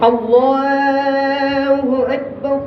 الله أكبر.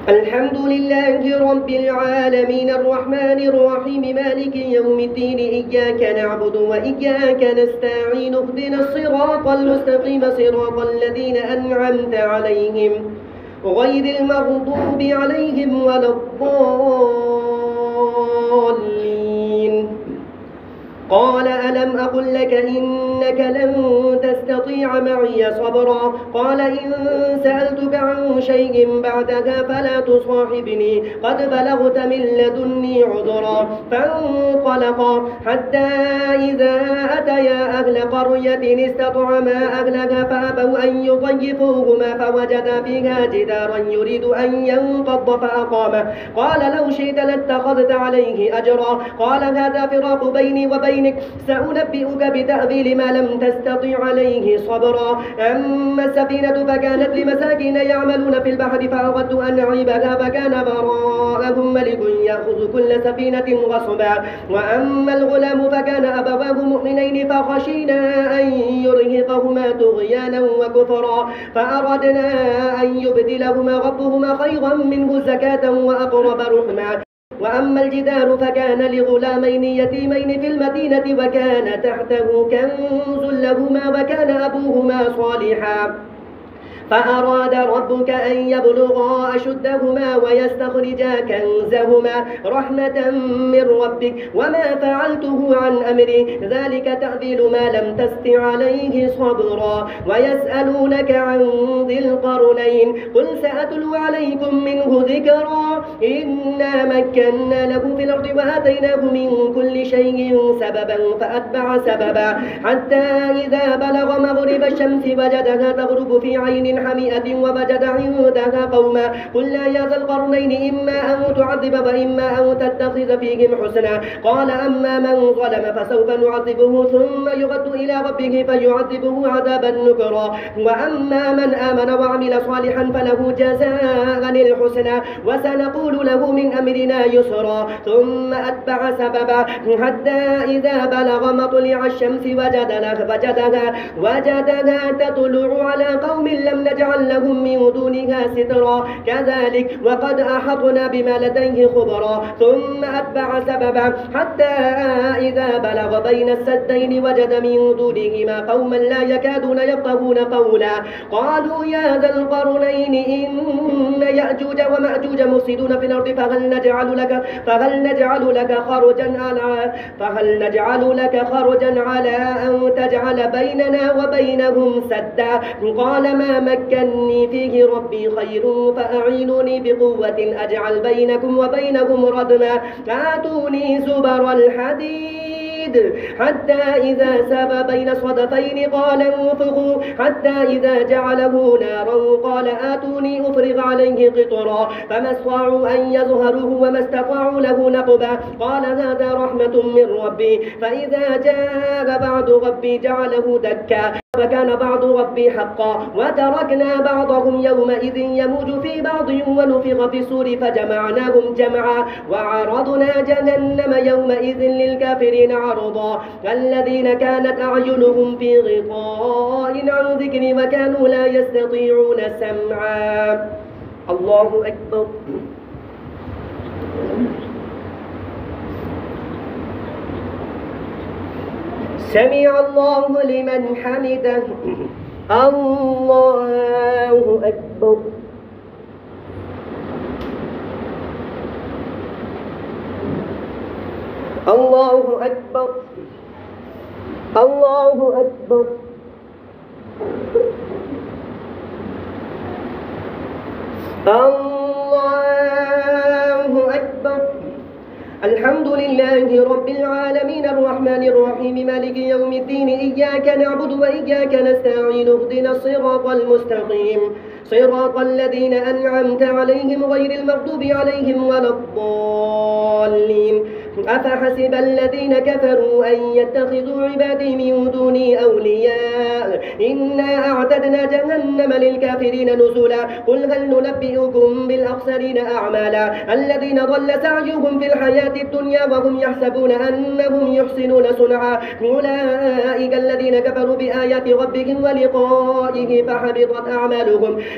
الحمد لله رب العالمين الرحمن الرحيم مالك يوم الدين إياك نعبد وإياك نستعين اهدنا الصراط المستقيم صراط الذين أنعمت عليهم غير المغضوب عليهم ولا الضالين. قال ألم أقل لك إنك لن تستطيع معي صبرا قال إن سألتك عن شيء بعدها فلا تصاحبني قد بلغت من لدني عذرا. فانطلقا حتى إذا أتيا أهل قرية استطعما أهلها فأبوا أن يضيفوهما فوجدا فيها جدارا يريد أن ينقض فأقامه قال لو شئت لاتخذت عليه أجرا قال هذا فراق بيني وبينك سأنبئك بتأويل ما لم تستطع عليه صبرا. أما السفينة فكانت لمساكين يعملون في البحر فأردت أن أعيبها فكان وراءهم ملك يأخذ كل سفينة غصبا. وأما الغلام فكان أبواه مؤمنين فخشينا أن يرهقهما طغيانا وكفرا فأردنا أن يبدلهما ربهما خيرا منه زكاة وأقرب رحما. وأما الجدار فكان لغلامين يتيمين في المدينة وكان تحته كنز لهما وكان أبوهما صالحا فأراد ربك أن يبلغا أشدهما ويستخرجا كنزهما رحمة من ربك وما فعلته عن أمري ذلك تأويل ما لم تستطع عليه صبرا. ويسألونك عن ذي القرنين قل سأتلو عليكم منه ذكرا إنا مكنا له في الأرض وآتيناه من كل شيء سببا فأتبع سببا حتى إذا بلغ مغرب الشمس وجدها تغرب في عين حمئة ووجد عندها قوما قلنا يا ذا القرنين إما أن تعذب وإما أن تتخذ فيهم حسنا قال أما من ظلم فسوف نعذبه ثم يرد إلى ربه فيعذبه عذابا نكرا وأما من آمن وعمل صالحا فله جزاء الحسنى وسنقول له من أمرنا يسرا. ثم أتبع سببا حتى إذا بلغ مطلع الشمس وجدها تطلع على قوم لم نجعل لهم من دونها سترا كذلك وقد أحطنا بما لديه خبرا. ثم أتبع سببا حتى إذا بلغ بين السدين وجد من دونهما قوما لا يكادون يفقهون قولا قالوا يا ذا القرنين إن يأجوج ومأجوج مفسدون في الأرض فهل نجعل لك خرجا على أن تجعل بيننا وبينهم سدا قال ما مكني فيه ربي خير فأعينوني بقوة أجعل بينكم وبينهم ردما آتوني زبر الحديد حتى إذا ساب بين صدفين قال انفخوا حتى إذا جعله نارا قال آتوني أفرغ عليه قطرا فما استطاعوا أن يظهروه وما استطاعوا له نقبا قال هذا رحمة من ربي فإذا جاء بعد ربي جعله دكا فكان بعض ربي حقا وتركنا بعضهم يومئذ يموج في بعض ونفخ في الصور فجمعناهم جمعا وعرضنا جهنم يومئذ للكافرين عرضا الذين كانت أعينهم في غطاء عن ذكري وكانوا لا يستطيعون سمعا. الله أكبر. سمع الله لمن حمده. الله أكبر. الله أكبر. الله أكبر. الله أكبر. الحمد لله رب العالمين الرحمن الرحيم مالك يوم الدين إياك نعبد وإياك نستعين اهدنا الصراط المستقيم صراط الذين أنعمت عليهم غير المغضوب عليهم ولا الضالين. أفحسب الذين كفروا أن يتخذوا عبادي من دوني أولياء إنا أعتدنا جهنم للكافرين نزلا قل هل ننبئكم بالأخسرين أعمالا الذين ضل سعيهم في الحياة الدنيا وهم يحسبون أنهم يحسنون صنعا أولئك الذين كفروا بآيات ربهم ولقائه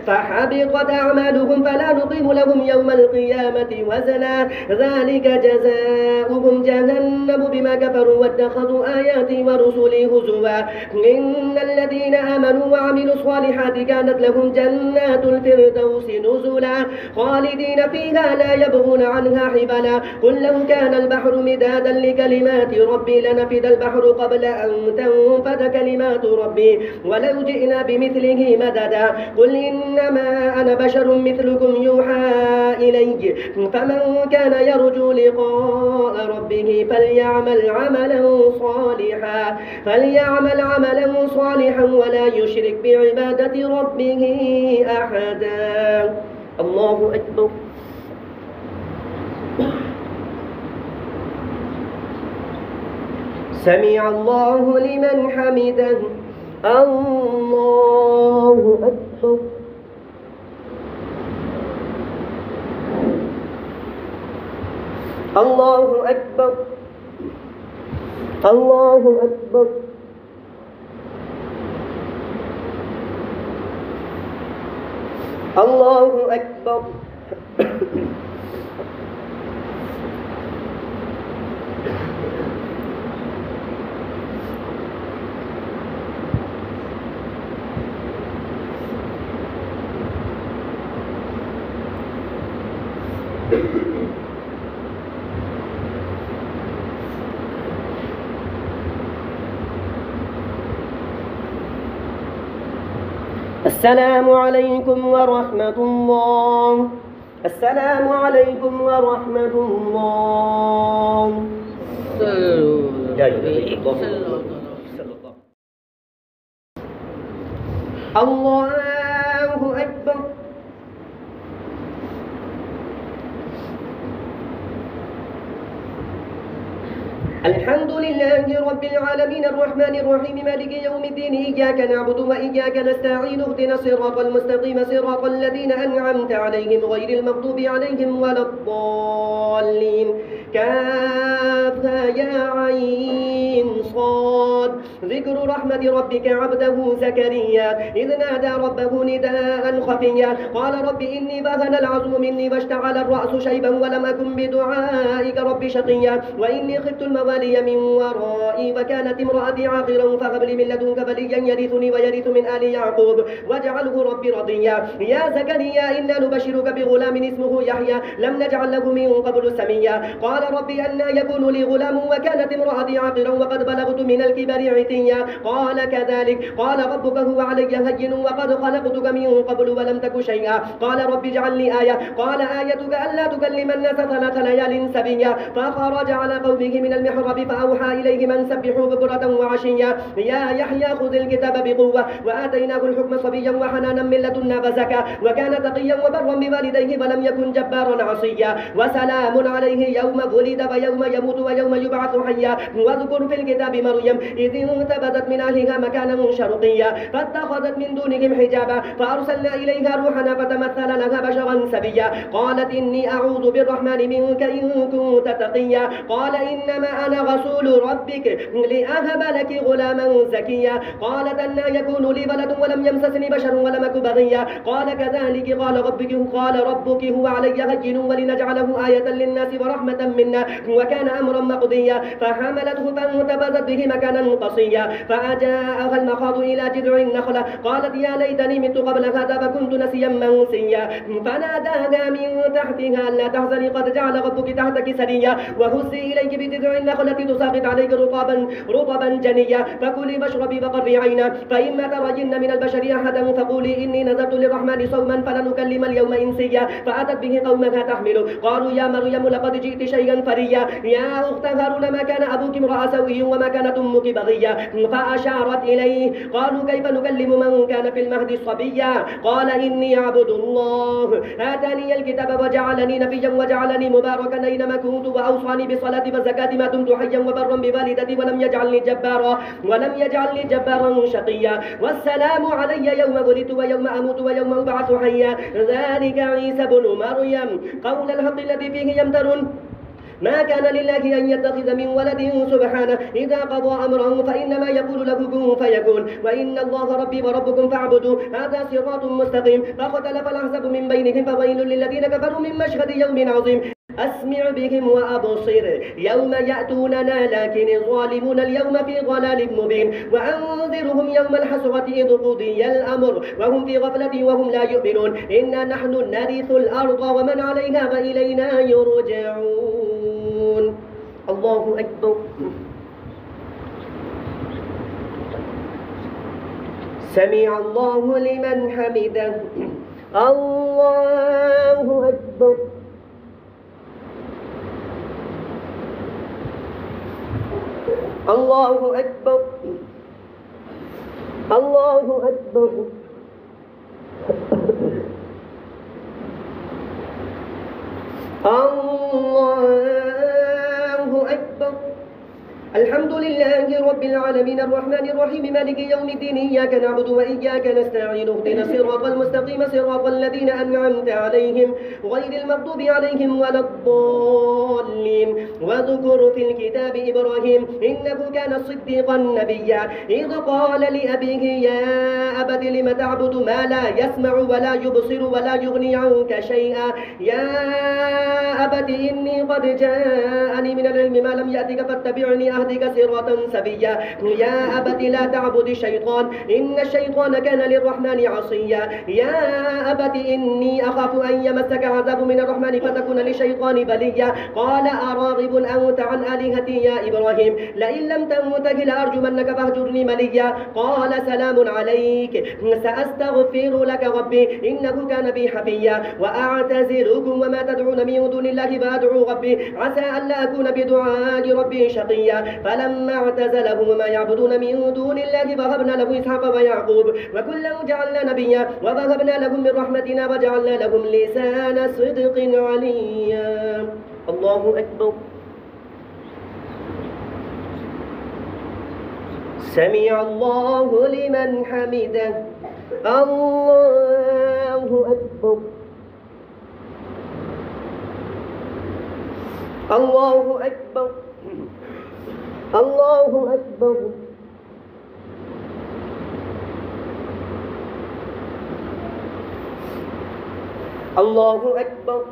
فحبطت أعمالهم فلا نقيم لهم يوم القيامة وزنا ذلك جزاؤهم جهنم بما كفروا واتخذوا آياتي ورسلي هزوا إن الذين آمنوا وعملوا الصالحات كانت لهم جنات الفردوس نزلا خالدين فيها لا يبغون عنها حبلا قل لو كان البحر مدادا لكلمات ربي لنفد البحر قبل أن تنفد كلمات ربي ولو جئنا بمثله مددا قل إنما أنا بشر مثلكم يوحى إلي فمن كان يرجو لقاء ربه فليعمل عملا صالحا ولا يشرك بعبادة ربه أحدا الله أكبر سمع الله لمن حمده الله أكبر الله أكبر الله أكبر الله أكبر السلام عليكم ورحمة الله السلام عليكم ورحمة الله الله أكبر الحمد لله رب العالمين الرحمن الرحيم مالك يوم الدين إياك نعبد وإياك نستعين اهدنا الصراط المستقيم صراط الذين أنعمت عليهم غير المغضوب عليهم ولا الضالين كافها يا عين صاد ذكر رحمة ربك عبده زكريا إذ نادى ربه نداء خفيا قال رب إني بهن العظم مني واشتعل الرأس شيبا ولم أكن بدعائك رب شقيا وإني خفت الموالي من ورائي وكانت امرأتي عاقرا فهب لي من لدنك وليا يرثني ويرث من آل يعقوب واجعله ربي رضيا يا زكريا إنا نبشرك بغلام اسمه يحيى لم نجعل له من قبل سميا قال ربي أنى يكون لي غلام وكانت امرأتي عاقرا وقد بلغت من الكبر عتيا قال كذلك قال ربك هو علي هين وقد خلقتك من قبل ولم تك شيئا قال رب اجعل لي آية قال آيتك ألا تكلم الناس 3 ليال سبيا فخرج على قومه من المحراب فأوحى إليهم أن سبحوا بكرة وعشيا يا يحيى خذ الكتاب بقوة وآتيناه الحكم صبيا وحنانا من لدنا فزكى وكان تقيا وبرا بوالديه ولم يكن جبارا عصيا وسلام عليه يوم ولد ويوم يموت ويوم يبعث حيا واذكر في الكتاب مريم إذ انتبذت من أهلها مكانا شرقيا فاتخذت من دونهم حجابا فأرسلنا إليها روحنا فتمثل لها بشرا سبيا قالت إني أعوذ بالرحمن منك إن كنت تقيا قال إنما أنا رسول ربك لأهب لك غلاما زكيا قالت أنى يكون لي ولد ولم يمسسني بشر ولم أك بغيا قال كذلك قال ربك هو علي هين ولنجعله آية للناس ورحمة منا وكان أمرا مقضيا فحملته فانتبذت به مكانا قصيا فأجاءها المخاض إلى جذع النخلة قالت يا ليتني مت قبل هذا فكنت نسيا منسيا فناداها من تحتها لا تحزني قد جعل ربك تحتك سريا وهزي إليك بجذع النخلة التي تساقط عليك رطبا جنيا فكلي واشربي وقري عينا فإما ترين من البشر أحدا فقولي إني نذرت للرحمن صوما فلن أكلم اليوم إنسيا فأتت به قومها تحمله قالوا يا مريم لقد جئت شيئا فريا يا أخت هارون ما كان أبوك امرأ سوي وما كانت أمك بغيا فأشارت إليه قالوا كيف نكلم من كان في المهد صبيا قال إني عبد الله آتاني الكتاب وجعلني نبيا وجعلني مباركا أينما كنت وأوصاني بالصلاة والزكاة ما دمت حيا وبرا بوالدتي ولم يجعلني جبارا شقيا والسلام علي يوم ولدت ويوم أموت ويوم أبعث حيا ذلك عيسى بن مريم قول الحق الذي فيه يمترون ما كان لله أن يتخذ من ولد سبحانه إذا قضى أمرا فإنما يقول له كن فيكون وإن الله ربي وربكم فاعبدوا هذا صراط مستقيم فاختلف الأحزاب من بينهم فويل للذين كفروا من مشهد يوم عظيم أسمع بهم وأبصر يوم يأتوننا لكن الظالمون اليوم في ضلال مبين وأنذرهم يوم الحسرة إذ قضي الأمر وهم في غفلة وهم لا يؤمنون إنا نحن نرث الأرض ومن عليها وإلينا يرجعون الله أكبر سمع الله لمن حمده الله أكبر الله أكبر الله أكبر الله أكبر الحمد لله رب العالمين الرحمن الرحيم مالك يوم الدين إياك نعبد وإياك نستعين اهدنا الصراط المستقيم صراط الذين أنعمت عليهم غير المغضوب عليهم ولا الضالين واذكر في الكتاب إبراهيم إنه كان صديقا نبيا إذ قال لأبيه يا أبت لم تعبد ما لا يسمع ولا يبصر ولا يغني عنك شيئا يا أبت إني قد جاءني من العلم ما لم يأتك فاتبعني أهدك صراطا سويا يا أبت لا تعبد الشيطان إن الشيطان كان للرحمن عصيا يا أبت إني أخاف أن يمسك عذاب من الرحمن فتكون للشيطان بليا قال أراغب أنت عن آلهتي يا إبراهيم لئن لم تنته لأرجمنك فاهجرني مليا قال سلام عليك سأستغفر لك ربي إنه كان بي حفيا وأعتزلكم وما تدعون من دون الله فأدعو ربي عسى ألا أكون بدعاء ربي شقيا فلما اعتزلهم وما يعبدون من دون الله وهبنا له إسحاق ويعقوب وكلا جعلنا نبيا ووهبنا لهم من رحمتنا وجعلنا لهم لسان صدق عليا الله أكبر سمع الله لمن حمده الله أكبر الله أكبر الله أكبر الله أكبر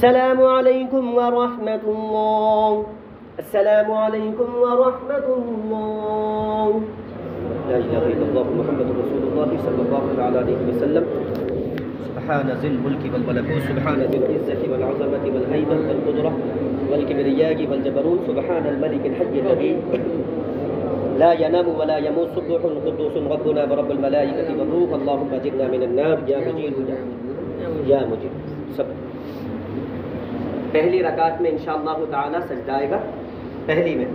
السلام عليكم ورحمة الله السلام عليكم ورحمة الله لا إله إلا الله محمد رسول الله صلى الله عليه وسلم سبحان ذي الملك والملكوت سبحان ذي العزة والعظمة والهيبة والقدرة والكبرياء والجبروت سبحان الملك الحي الذي لا ينام ولا يموت سبح قدوس ربنا ورب الملائكة والروح اللهم أجرنا من النار يا مجيد يا مجيد सब पहली रकात में इंशाअल्लाह ताला सजदा आएगा पहली में